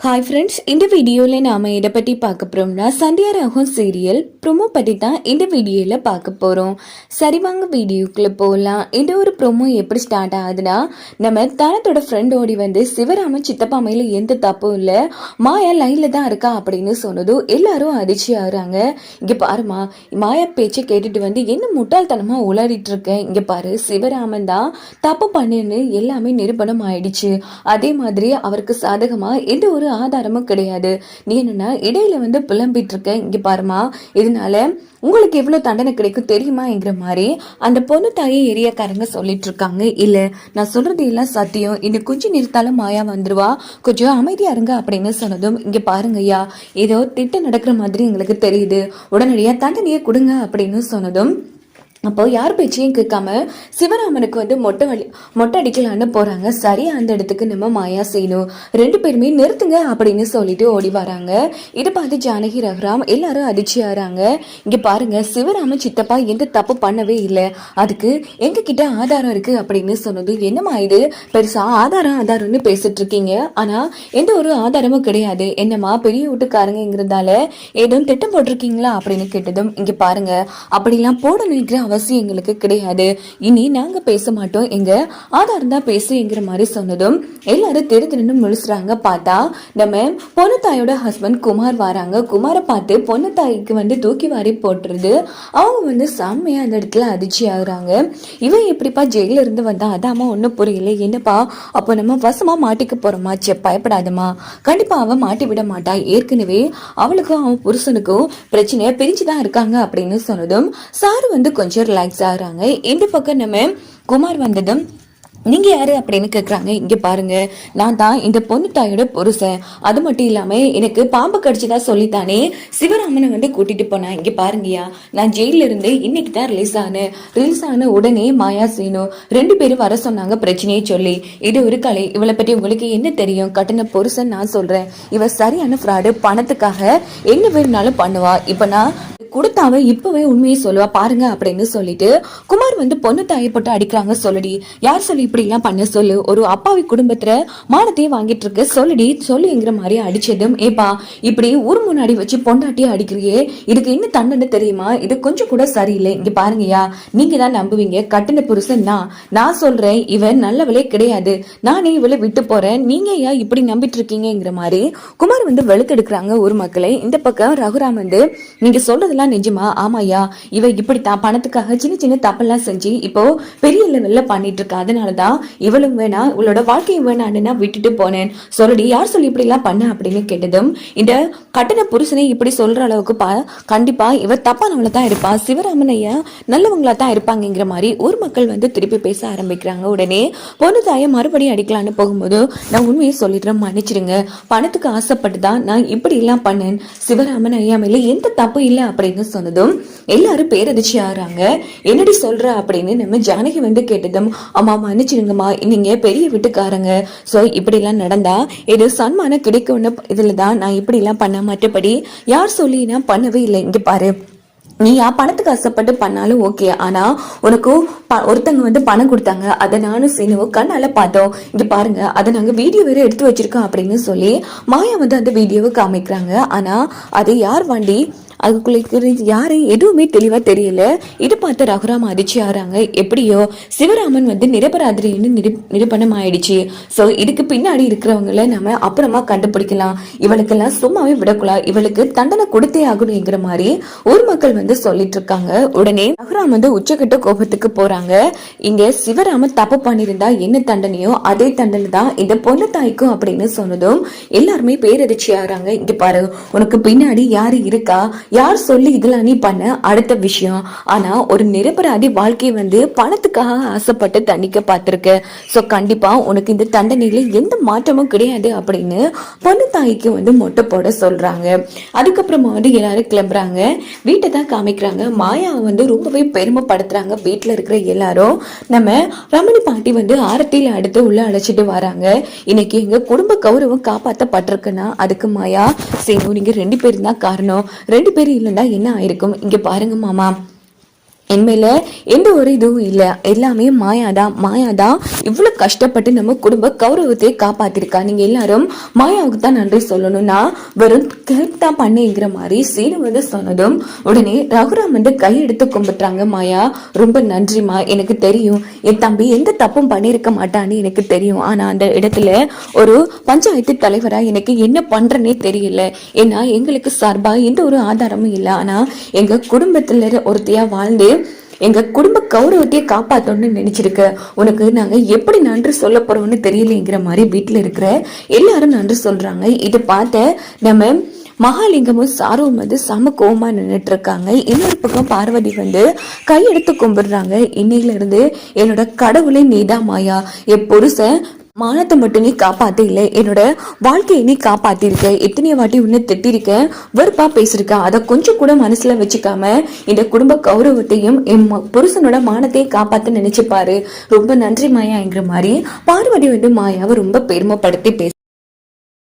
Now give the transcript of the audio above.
Hi friends, இந்த வீடியோவில் நாம் இதை பற்றி பார்க்க போகிறோம்னா சந்தியா ராகம் சீரியல் ப்ரொமோ பற்றி தான் இந்த வீடியோவில் பார்க்க போகிறோம். சரி வாங்க வீடியோக்குள்ளே போகலாம். இந்த ஒரு ப்ரொமோ எப்படி ஸ்டார்ட் ஆகுதுன்னா, நம்ம தனத்தோட ஃப்ரெண்ட் ஓடி வந்து சிவராமன் சித்தப்பா மேலே எந்த தப்பும் இல்லை, மாயா லைனில் தான் இருக்கா அப்படின்னு சொன்னதும் எல்லாரும் அதிர்ச்சி ஆகுறாங்க. இங்கே பாருமா, மாயா பேச்சை கேட்டுட்டு வந்து என்ன முட்டாள்தனமாக உளறிட்டு இருக்கேன், இங்கே பாரு சிவராமன் தான் தப்பு பண்ணுன்னு எல்லாமே நிரூபணம் ஆயிடுச்சு. அதே மாதிரி அவருக்கு சாதகமாக எந்த ஒரு ஆதாரமும் கிடையாது. நீ என்னன்னா இடையில வந்து புலம்பிட்டு இருக்க, இங்க பாருமா, இதனால உங்களுக்கு எவ்வளவு தண்டனை கிடைக்கும் தெரியுமாங்கிற மாதிரி அந்த பொண்ணு தாயை ஏரியாக்காரங்க சொல்லிட்டு இருக்காங்க. இல்ல, நான் சொல்றது எல்லாம் சத்தியம், இந்த கொஞ்சம் நிறுத்தாலும் மாயா வந்துருவா, கொஞ்சம் அமைதியா இருங்க அப்படின்னு சொன்னதும், இங்க பாருங்க ஐயா, ஏதோ திட்டம் நடக்கிற மாதிரி எங்களுக்கு தெரியுது, உடனடியா தண்டனையை கொடுங்க அப்படின்னு சொன்னதும், அப்போ யார் பேச்சையும் கேட்காம சிவராமனுக்கு வந்து மொட்டை அடிக்கலான்னு போறாங்க. சரியா அந்த இடத்துக்கு நம்ம மாயா செய்யணும், ரெண்டு பேருமே நிறுத்துங்க அப்படின்னு சொல்லிட்டு ஓடி வராங்க. இதை பார்த்து ஜானகி ரகுராம் எல்லாரும் அதிர்ச்சி ஆறாங்க. இங்க பாருங்க, சிவராமன் சித்தப்பா எந்த தப்பு பண்ணவே இல்லை, அதுக்கு எங்க கிட்ட ஆதாரம் இருக்கு அப்படின்னு சொன்னது. என்னமா இது பெருசா ஆதாரம்னு பேசிட்டு இருக்கீங்க, ஆனா எந்த ஒரு ஆதாரமும் கிடையாது, என்னமா பெரிய வீட்டுக்காரங்கிறதால ஏதோ திட்டம் போட்டிருக்கீங்களா அப்படின்னு கேட்டதும், இங்க பாருங்க அப்படிலாம் போடணுங்கிற அவசியம் எங்களுக்கு கிடையாது, இனி நாங்க பேச மாட்டோம், எங்க ஆதாரம் தான் பேசுங்கிற மாதிரி சொன்னதும் எல்லாரும் திரு முழுசுறாங்க. பார்த்தா நம்ம பொண்ணுத்தாயோட ஹஸ்பண்ட் குமார் வராங்க. குமாரை பார்த்து பொண்ணுத்தாய்க்கு வந்து தூக்கி வாரி போட்டுருது. அவங்க வந்து செம்மையா அந்த இடத்துல அதிர்ச்சி ஆகுறாங்க. இவன் எப்படிப்பா ஜெயில இருந்து வந்தா, அதாம்மா ஒன்னும் புரியல, என்னப்பா அப்போ நம்ம வசமா மாட்டிக்க போறோமா? பயப்படாதம்மா, கண்டிப்பா அவன் மாட்டி விட மாட்டா, ஏற்கனவே அவளுக்கும் அவன் புருஷனுக்கும் பிரச்சனையா பிரிஞ்சுதான் இருக்காங்க அப்படின்னு சொன்னதும் சாரு வந்து கொஞ்சம் ரிலாக்ஸ் ஆகுறாங்க. இந்த பக்கம் நம்ம குமார் வந்ததும், நீங்க யாரு அப்படின்னு கேக்குறாங்க. இங்க பாருங்க, நான் தான் இந்த பொண்ணு தாயோட புருஷன், அது மட்டும் இல்லாம எனக்கு பாம்பு கடிச்சுதா சொல்லித்தானே சிவராமனை வந்து கூட்டிட்டு போனேன். இங்க பாருங்கயா, நான் ஜெயில இருந்து இன்னைக்கு தான் ரிலீஸ் ஆன உடனே மாயா சீனும் ரெண்டு பேரும் வர சொன்னாங்க பிரச்சனையை சொல்லி. இது ஒரு கலை, இவளை பத்தி உங்களுக்கு என்ன தெரியும்? கட்டின புருஷன் நான் சொல்றேன், இவ சரியான ஃப்ராடு, பணத்துக்காக என்ன வேணும்னாலும் பண்ணுவா, இப்ப நான் கொடுத்தாவ இப்பவே உண்மையை சொல்லுவா பாருங்க அப்படின்னு சொல்லிட்டு குமார் வந்து பொண்ணு தாயை போட்டு அடிக்கிறாங்க. சொல்லுடி, யார் சொல்லி இப்படி எல்லாம் பண்ண சொல்லு, ஒரு அப்பாவி குடும்பத்துல மானத்தையே வாங்கிட்டு இருக்க, சொல்லுடி சொல்லுங்கிற மாதிரி அடிச்சதும், ஏப்பா இப்படி ஊர் முன்னாடி வச்சு பொண்டாட்டியே அடிக்கிறியே, இதுக்கு என்ன தண்டனை தெரியுமா? இது கொஞ்சம் கூட சரியில்லை. இங்க பாருங்கய்யா, நீங்க தான் நம்புவீங்க, கட்டின புருஷன் நான் சொல்றேன், இவன் நல்லவளே கிடையாது, நானே இவளை விட்டு போறேன், நீங்க ஏன் இப்படி நம்பிட்டு இருக்கீங்கிற மாதிரி குமார் வந்து வெளுத்தெடுக்கிறாங்க ஊர் மக்களை. இந்த பக்கம் ரகுராம் வந்து, நீங்க சொல்றதுல நிஜமா? ஆமாயா, இவ இப்படித்தான் பணத்துக்காக சின்ன சின்ன தப்பெல்லாம் செஞ்சு இப்போ பெரிய லெவல்ல பண்ணிட்டு இருக்கா, அதனாலதான் இவளும் வேணா இவளோட வாழ்க்கையும் வேணான்னு நான் விட்டுட்டு போனேன். சொல்லடி, யார் சொல்லி இப்படி எல்லாம் பண்ண அப்படின்னு கேட்டதும், இந்த கட்டண புருஷனை இப்படி சொல்ற அளவுக்கு கண்டிப்பா இவ தப்பானவள தான் இருப்பா, சிவராமன் ஐயா நல்லவங்களா தான் இருப்பாங்கிற மாதிரி ஊர் மக்கள் வந்து திருப்பி பேச ஆரம்பிக்கிறாங்க. உடனே பொண்ணு தாயை மறுபடியும் அடிக்கலான்னு போகும்போது, நான் உண்மையை சொல்லிடுறேன், மன்னிச்சிடுங்க, பணத்துக்கு ஆசைப்பட்டு தான் நான் இப்படி எல்லாம் பண்ணேன், சிவராமன் ஐயா மேல எந்த தப்பு இல்லை அப்படின்னு சொன்னதும் எல்லாரும் பேரதிர்ச்சி ஆறாங்க. என்னடி சொல்ற அப்படின்னு நம்ம ஜானகி வந்து கேட்டதும், அம்மா மன்னிச்சிருங்கம்மா, நீங்க பெரிய வீட்டுக்காரங்க, சோ இப்படி எல்லாம் நடந்தா ஏதோ சன்மானம் கிடைக்கும்னு இதுலதான் நான் இப்படி எல்லாம் பண்ண, மற்றபடி யார் சொல்லி நான் பண்ணவே இல்லை. இங்க பாரு, நீ பணத்துக்கு ஆசைப்பட்டு பண்ணாலும் ஓகே, ஆனா உனக்கு ஒருத்தங்க வந்து பணம் கொடுத்தாங்க, அதை நானும் சீனுவும் கண்ணால பார்த்தோம், இங்க பாருங்க அதை நாங்க வீடியோ வேற எடுத்து வச்சிருக்கோம் அப்படின்னு சொல்லி மாயா வந்து அந்த வீடியோவை காமிக்கிறாங்க. ஆனா அது யார் வண்டி, அதுக்குள்ள யாரு எதுவுமே தெளிவா தெரியல. இதை பார்த்து ரகுராம் அதிர்ச்சி ஆறாங்க. எப்படியோ சிவராமன் வந்து நிரபராதின்னு நிரூபணம் ஆயிடுச்சு. சோ இதுக்கு பின்னாடி இருக்கிறவங்கள நம்ம அப்புறமா கண்டுபிடிக்கலாம், இவளுக்கெல்லாம் சும்மாவே விடக்கூடாது, இவளுக்கு தண்டனை கொடுத்தே ஆகணுங்கிற மாதிரி ஊர் மக்கள் வந்து சொல்லிட்டு இருக்காங்க. உடனே ரகுராம் வந்து உச்சக்கட்ட கோபத்துக்கு போறாங்க. இங்க சிவராமன் தப்பு பண்ணிருந்தா என்ன தண்டனையோ அதே தண்டனை தான் இந்த பொண்ணு தாய்க்கும் அப்படின்னு சொன்னதும் எல்லாருமே பேரதிர்ச்சி ஆறாங்க. இங்க பாரு, உனக்கு பின்னாடி யாரு இருக்கா, யார் சொல்லி இதெல்லாம் நீ பண்ண அடுத்த விஷயம், ஆனா ஒரு நிரபராதி வாழ்க்கையை வந்து பணத்துக்காக ஆசைப்பட்டு தண்டிக்க பார்த்திருக்க, சோ கண்டிப்பா உனக்கு இந்த தண்டனையில எந்த மாற்றமும் கிடையாது அப்படின்னு பொண்ணு தாய்க்கு வந்து மொட்டை போட சொல்றாங்க. அதுக்கப்புறமா வந்து எல்லாரும் கிளம்புறாங்க. வீட்டை தான் காமிக்கிறாங்க. மாயாவை வந்து ரொம்பவே பெருமைப்படுத்துறாங்க. வீட்டுல இருக்கிற எல்லாரும் நம்ம ரமணி பாட்டி வந்து ஆரத்தியில அடுத்து உள்ள அழைச்சிட்டு வராங்க. இன்னைக்கு எங்க குடும்ப கௌரவம் காப்பாற்றப்பட்டிருக்குன்னா அதுக்கு மாயா சரி, நீங்க ரெண்டு பேரும் தான் காரணம், ரெண்டு பேரும் இல்லைன்னா என்ன ஆயிருக்கும்? இங்க பாருங்க மாமா, என்மேல எந்த ஒரு இதுவும் இல்லை, எல்லாமே மாயாதான் இவ்வளவு கஷ்டப்பட்டு நம்ம குடும்ப கௌரவத்தை காப்பாத்திருக்கா. நீங்க எல்லாரும் மாயாவுக்கு தான் நன்றி சொல்லணும். நான் வெறும் ஹெல்ப் தான் பண்ணேங்கிற மாதிரி சீனு வந்து சொன்னதும் உடனே ரகுராம் வந்து கையெடுத்து கும்பிட்டுறாங்க. மாயா ரொம்ப நன்றிமா, எனக்கு தெரியும் என் தம்பி எந்த தப்பும் பண்ணியிருக்க மாட்டான்னு எனக்கு தெரியும். ஆனா அந்த இடத்துல ஒரு பஞ்சாயத்து தலைவரா எனக்கு என்ன பண்றேன்னே தெரியல. ஏன்னா எங்களுக்கு சார்பா எந்த ஒரு ஆதாரமும் இல்லை. ஆனா எங்க குடும்பத்துல ஒருத்தையா வாழ்ந்து எங்க குடும்ப கௌரவத்தையே காப்பாத்தோன்னு நினைச்சிருக்க. உனக்கு நாங்க எப்படி நன்றி சொல்ல போறோம்னு தெரியலங்கிற மாதிரி வீட்டுல இருக்கிற எல்லாரும் நன்றி சொல்றாங்க. இதை பார்த்த நம்ம மகாலிங்கமும் சாருவும் வந்து சம கோவமா நின்றுட்டு இருக்காங்க. இன்னொரு பக்கம் பார்வதி வந்து கையெடுத்து கும்பிடுறாங்க. இன்னையில இருந்து என்னோட கடவுளே நீதான் மாயா, என் புருஷன் மானத்தை மட்டும் நீ காப்பாத்த இல்லை, என்னோட வாழ்க்கையை நீ காப்பாத்திருக்க. எத்தனை வாட்டி உன்னை திட்டிருக்க, வெறுப்பா பேசிருக்க, அதை கொஞ்சம் கூட மனசுல வச்சுக்காம இந்த குடும்ப கௌரவத்தையும் என் புருஷனோட மானத்தையும் காப்பாத்த நினைச்சுப்பாரு. ரொம்ப நன்றி மாயாங்கிற மாதிரி பார்வதி வந்து மாயாவை ரொம்ப பெருமைப்படுத்தி பேச